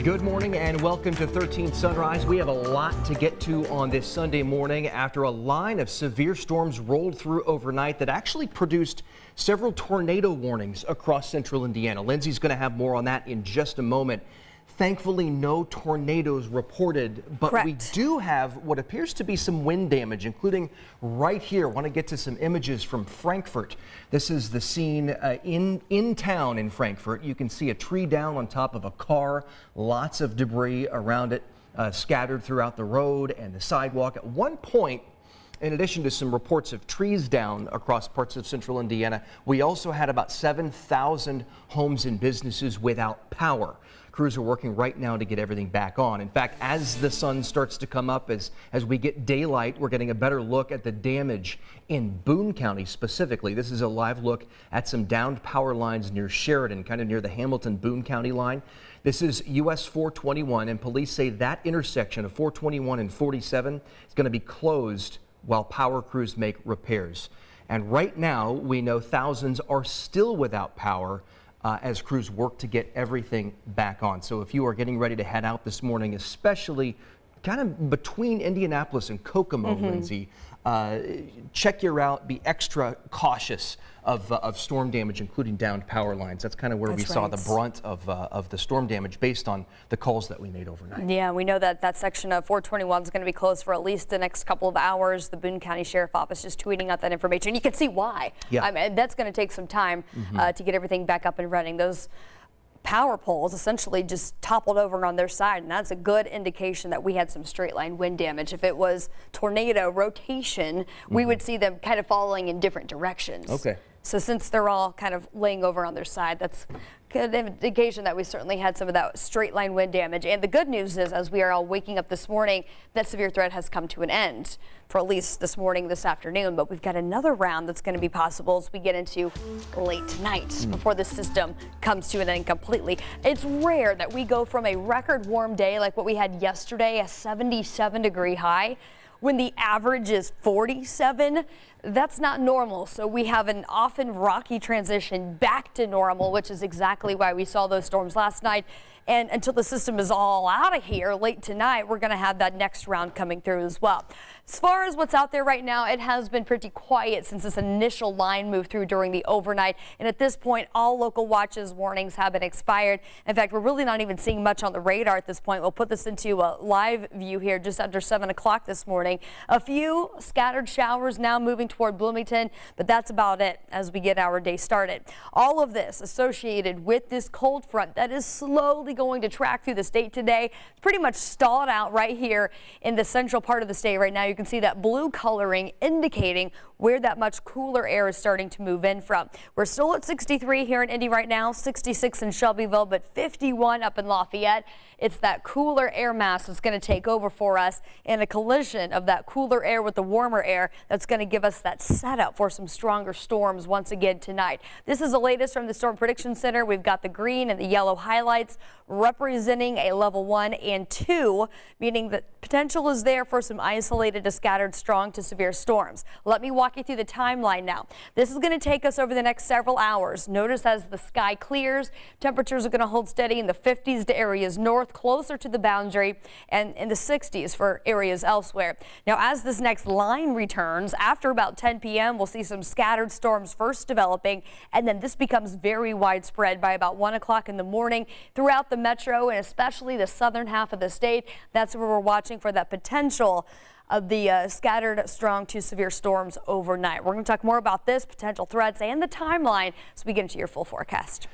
Good morning and welcome to 13 Sunrise. We have a lot to get to on this Sunday morning after a line of severe storms rolled through overnight that actually produced several tornado warnings across central Indiana. Lindsay's going to have more on that in just a moment. Thankfully, no tornadoes reported, but Correct. We do have what appears to be some wind damage, including right here. I want to get to some images from Frankfort. This is the scene in town in Frankfort. You can see a tree down on top of a car, lots of debris around it, scattered throughout the road and the sidewalk. At one point, in addition to some reports of trees down across parts of central Indiana, we also had about 7,000 homes and businesses without power. Crews are working right now to get everything back on. In fact, as the sun starts to come up, as we get daylight, we're getting a better look at the damage in Boone County specifically. This is a live look at some downed power lines near Sheridan, kind of near the Hamilton-Boone County line. This is US 421, and police say that intersection of 421 and 47 is going to be closed while power crews make repairs. And right now, we know thousands are still without power as crews work to get everything back on. So if you are getting ready to head out this morning, especially kind of between Indianapolis and Kokomo, Lindsay, check your route, be extra cautious of storm damage, including downed power lines. That's kind of where we saw the brunt of the storm damage based on the calls that we made overnight. Yeah, we know that that section of 421 is going to be closed for at least the next couple of hours. The Boone County Sheriff Office just tweeting out that information. You can see why. Yeah. I mean, that's going to take some time to get everything back up and running. Those power poles essentially just toppled over on their side, and that's a good indication that we had some straight line wind damage. If it was tornado rotation, we would see them kind of falling in different directions. Okay. So since they're all kind of laying over on their side, that's good indication that we certainly had some of that straight line wind damage. And the good news is, as we are all waking up this morning, that severe threat has come to an end for at least this morning, this afternoon. But we've got another round that's going to be possible as we get into late tonight before the system comes to an end completely. It's rare that we go from a record warm day like what we had yesterday, a 77-degree high, when the average is 47. That's not normal. So we have an often rocky transition back to normal, which is exactly why we saw those storms last night. And until the system is all out of here late tonight, we're going to have that next round coming through as well. As far as what's out there right now, it has been pretty quiet since this initial line moved through during the overnight. And at this point, all local watches warnings have been expired. In fact, we're really not even seeing much on the radar at this point. We'll put this into a live view here just under 7 o'clock this morning. A few scattered showers now moving toward Bloomington, but that's about it as we get our day started. All of this associated with this cold front that is slowly going to track through the state today. It's pretty much stalled out right here in the central part of the state right now. You can see that blue coloring indicating where that much cooler air is starting to move in from. We're still at 63 here in Indy right now, 66 in Shelbyville, but 51 up in Lafayette. It's that cooler air mass that's going to take over for us, and a collision of that cooler air with the warmer air that's going to give us that setup for some stronger storms once again tonight. This is the latest from the Storm Prediction Center. We've got the green and the yellow highlights representing a level 1 and 2, meaning that potential is there for some isolated to scattered strong to severe storms. Let me walk you through the timeline now. This is going to take us over the next several hours. Notice as the sky clears, temperatures are going to hold steady in the 50s to areas north, closer to the boundary, and in the 60s for areas elsewhere. Now, as this next line returns, after about 10 p.m., we'll see some scattered storms first developing, and then this becomes very widespread by about 1 o'clock in the morning throughout the metro and especially the southern half of the state. That's where we're watching for that potential of the scattered strong to severe storms overnight. We're going to talk more about this, potential threats, and the timeline as we get into your full forecast.